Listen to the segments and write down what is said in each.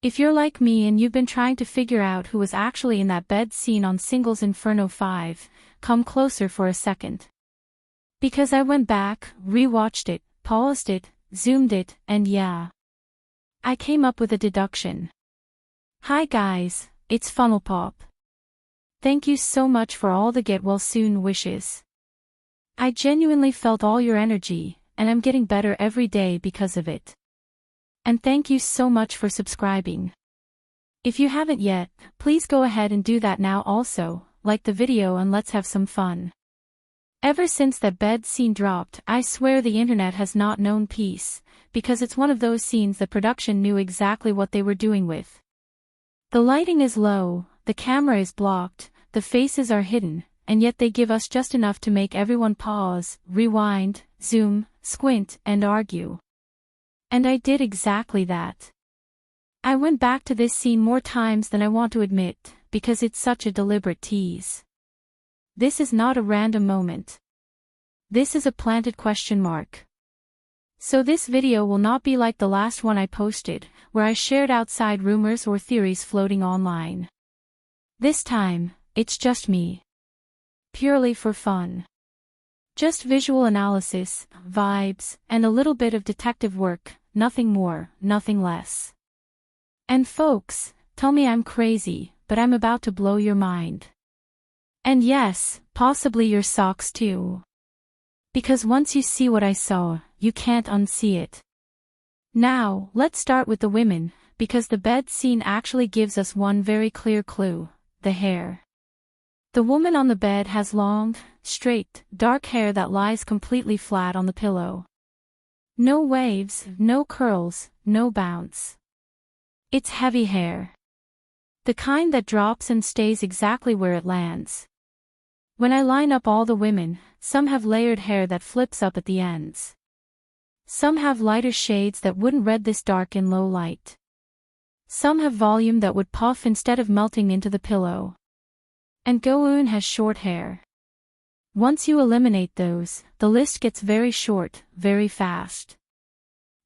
If you're like me and you've been trying to figure out who was actually in that bed scene on Singles Inferno 5, come closer for a second. Because I went back, rewatched it, paused it, zoomed it, and yeah. I came up with a deduction. Hi guys, it's Funnel Pop. Thank you so much for all the get well soon wishes. I genuinely felt all your energy, and I'm getting better every day because of it. And thank you so much for subscribing. If you haven't yet, please go ahead and do that now also, like the video and let's have some fun. Ever since that bed scene dropped, I swear the internet has not known peace, because it's one of those scenes that production knew exactly what they were doing with. The lighting is low, the camera is blocked, the faces are hidden, and yet they give us just enough to make everyone pause, rewind, zoom, squint, and argue. And I did exactly that. I went back to this scene more times than I want to admit, because it's such a deliberate tease. This is not a random moment. This is a planted question mark. So this video will not be like the last one I posted, where I shared outside rumors or theories floating online. This time, it's just me. Purely for fun. Just visual analysis, vibes, and a little bit of detective work, nothing more, nothing less. And folks, tell me I'm crazy, but I'm about to blow your mind. And yes, possibly your socks too. Because once you see what I saw, you can't unsee it. Now, let's start with the women, because the bed scene actually gives us one very clear clue: the hair. The woman on the bed has long, straight, dark hair that lies completely flat on the pillow. No waves, no curls, no bounce. It's heavy hair. The kind that drops and stays exactly where it lands. When I line up all the women, some have layered hair that flips up at the ends. Some have lighter shades that wouldn't read this dark in low light. Some have volume that would puff instead of melting into the pillow. And Go-eun has short hair. Once you eliminate those, the list gets very short, very fast.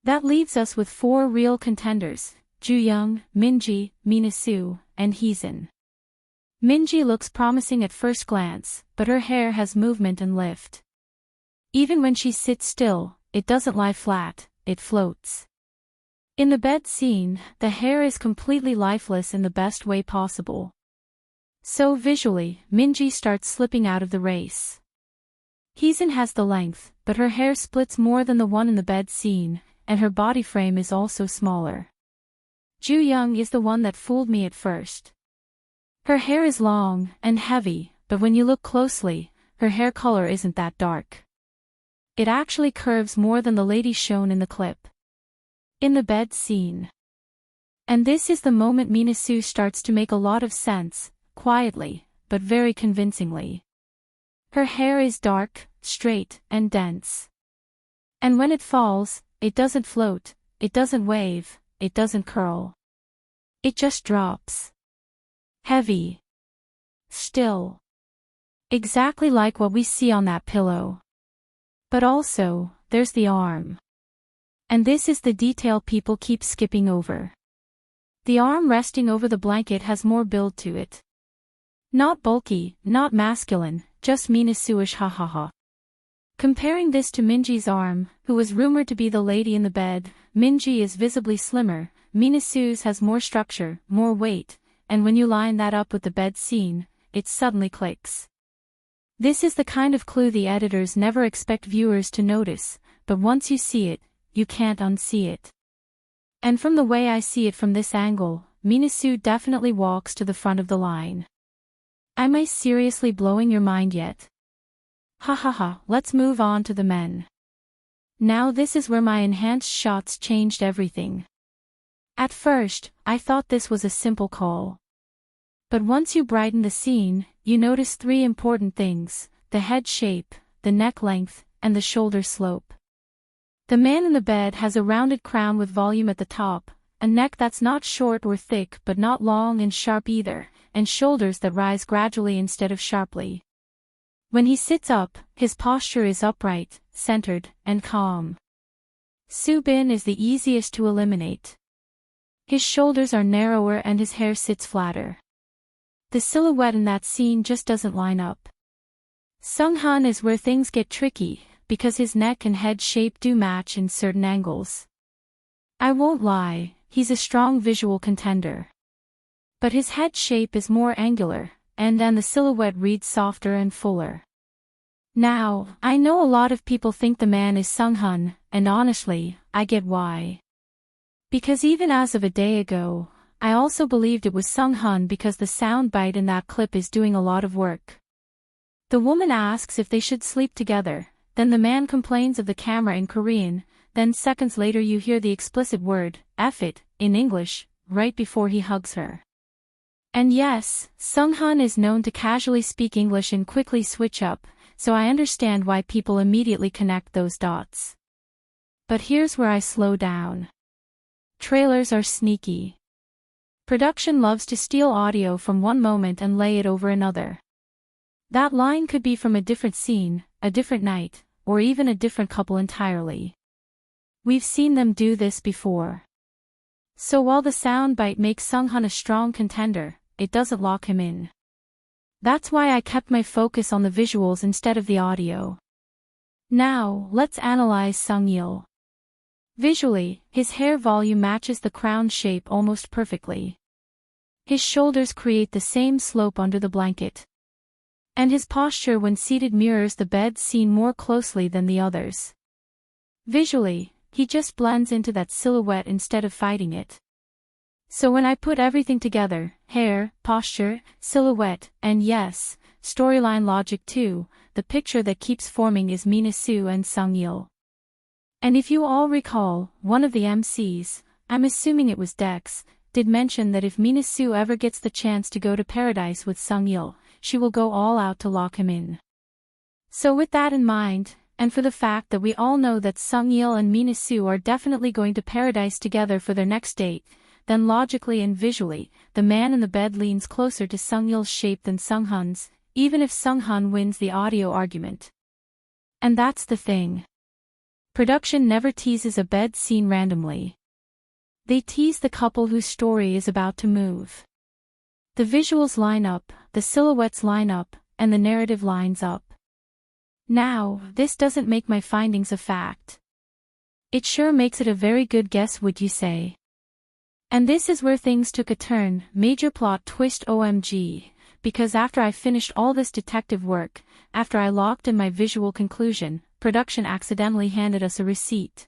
That leaves us with 4 real contenders: Ju-young, Minji, Minasu, and Heesun. Minji looks promising at first glance, but her hair has movement and lift. Even when she sits still, it doesn't lie flat, it floats. In the bed scene, the hair is completely lifeless in the best way possible. So visually, Minji starts slipping out of the race. Heesun has the length, but her hair splits more than the one in the bed scene, and her body frame is also smaller. Ju-young is the one that fooled me at first. Her hair is long and heavy, but when you look closely, her hair color isn't that dark. It actually curves more than the lady shown in the clip. In the bed scene. And this is the moment Minasu starts to make a lot of sense, quietly, but very convincingly. Her hair is dark, straight, and dense. And when it falls, it doesn't float, it doesn't wave, it doesn't curl. It just drops. Heavy. Still. Exactly like what we see on that pillow. But also, there's the arm. And this is the detail people keep skipping over. The arm resting over the blanket has more build to it. Not bulky, not masculine, just Minasu-ish, ha ha ha. Comparing this to Minji's arm, who was rumored to be the lady in the bed, Minji is visibly slimmer, Minasu's has more structure, more weight, and when you line that up with the bed scene, it suddenly clicks. This is the kind of clue the editors never expect viewers to notice, but once you see it, you can't unsee it. And from the way I see it from this angle, Minasu definitely walks to the front of the line. Am I seriously blowing your mind yet? Ha ha ha, let's move on to the men. Now this is where my enhanced shots changed everything. At first, I thought this was a simple call. But once you brighten the scene, you notice 3 important things: the head shape, the neck length, and the shoulder slope. The man in the bed has a rounded crown with volume at the top, a neck that's not short or thick but not long and sharp either, and shoulders that rise gradually instead of sharply. When he sits up, his posture is upright, centered, and calm. Soo-bin is the easiest to eliminate. His shoulders are narrower and his hair sits flatter. The silhouette in that scene just doesn't line up. Sung-han is where things get tricky, because his neck and head shape do match in certain angles. I won't lie, he's a strong visual contender. But his head shape is more angular, and the silhouette reads softer and fuller. Now, I know a lot of people think the man is Sung-han, and honestly, I get why. Because even as of a day ago, I also believed it was Sung-han because the soundbite in that clip is doing a lot of work. The woman asks if they should sleep together, then the man complains of the camera in Korean, then seconds later you hear the explicit word, F it, in English, right before he hugs her. And yes, Sung-han is known to casually speak English and quickly switch up, so I understand why people immediately connect those dots. But here's where I slow down. Trailers are sneaky. Production loves to steal audio from one moment and lay it over another. That line could be from a different scene, a different night, or even a different couple entirely. We've seen them do this before. So while the soundbite makes Sung-han a strong contender, it doesn't lock him in. That's why I kept my focus on the visuals instead of the audio. Now, let's analyze Sung-il. Visually, his hair volume matches the crown shape almost perfectly. His shoulders create the same slope under the blanket. And his posture when seated mirrors the bed scene more closely than the others. Visually, he just blends into that silhouette instead of fighting it. So when I put everything together, hair, posture, silhouette, and yes, storyline logic too, the picture that keeps forming is Mina-soo and Sung-il. And if you all recall, one of the MCs, I'm assuming it was Dex, did mention that if Mina-soo ever gets the chance to go to paradise with Sung-il, she will go all out to lock him in. So with that in mind, and for the fact that we all know that Sung-il and Mina-soo are definitely going to paradise together for their next date, then logically and visually, the man in the bed leans closer to Sung-il's shape than Sung-han's, even if Sung-han wins the audio argument. And that's the thing. Production never teases a bed scene randomly. They tease the couple whose story is about to move. The visuals line up, the silhouettes line up, and the narrative lines up. Now, this doesn't make my findings a fact. It sure makes it a very good guess, would you say? And this is where things took a turn, major plot twist OMG, because after I finished all this detective work, after I locked in my visual conclusion, production accidentally handed us a receipt.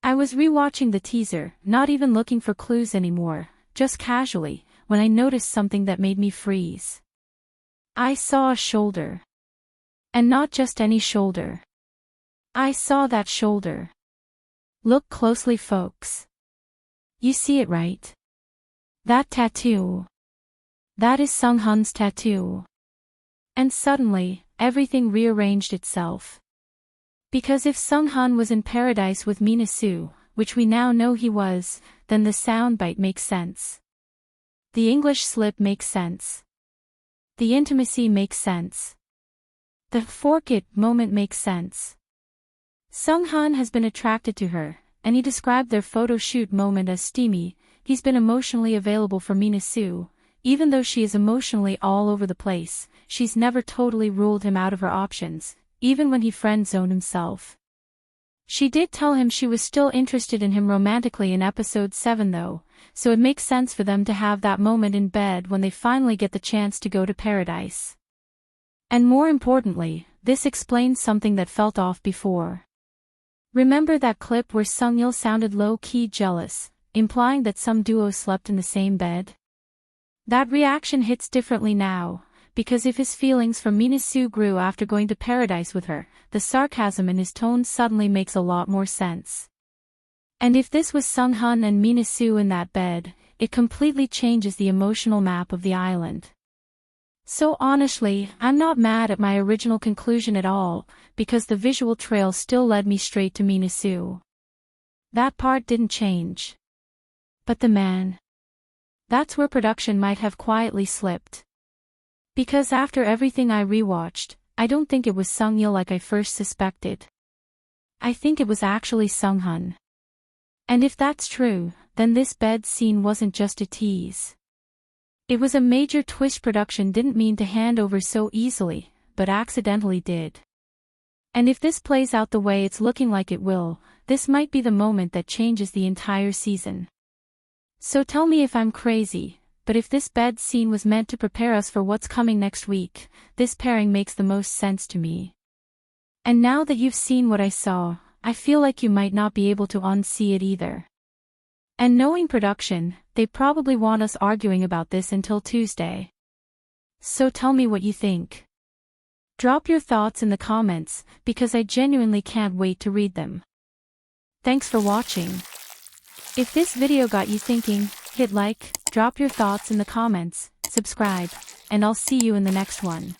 I was rewatching the teaser, not even looking for clues anymore, just casually, when I noticed something that made me freeze. I saw a shoulder. And not just any shoulder. I saw that shoulder. Look closely, folks. You see it, right? That tattoo. That is Sung-han's tattoo. And suddenly, everything rearranged itself. Because if Sung-han was in paradise with Mina-soo, which we now know he was, then the soundbite makes sense. The English slip makes sense. The intimacy makes sense. The fork it moment makes sense. Sung-han has been attracted to her, and he described their photo shoot moment as steamy. He's been emotionally available for Mina-soo. Even though she is emotionally all over the place, she's never totally ruled him out of her options, even when he friend-zoned himself. She did tell him she was still interested in him romantically in episode 7 though, so it makes sense for them to have that moment in bed when they finally get the chance to go to paradise. And more importantly, this explains something that felt off before. Remember that clip where Sung-il sounded low-key jealous, implying that some duo slept in the same bed? That reaction hits differently now, because if his feelings for Mina-soo grew after going to paradise with her, the sarcasm in his tone suddenly makes a lot more sense. And if this was Sung-han and Mina-soo in that bed, it completely changes the emotional map of the island. So honestly, I'm not mad at my original conclusion at all, because the visual trail still led me straight to Mina-soo. That part didn't change. But the man. That's where production might have quietly slipped. Because after everything I rewatched, I don't think it was Sung-il like I first suspected. I think it was actually Sung-han. And if that's true, then this bed scene wasn't just a tease. It was a major twist production didn't mean to hand over so easily, but accidentally did. And if this plays out the way it's looking like it will, this might be the moment that changes the entire season. So tell me if I'm crazy, but if this bed scene was meant to prepare us for what's coming next week, this pairing makes the most sense to me. And now that you've seen what I saw, I feel like you might not be able to unsee it either. And knowing production, they probably want us arguing about this until Tuesday. So tell me what you think. Drop your thoughts in the comments, because I genuinely can't wait to read them. Thanks for watching. If this video got you thinking, hit like, drop your thoughts in the comments, subscribe, and I'll see you in the next one.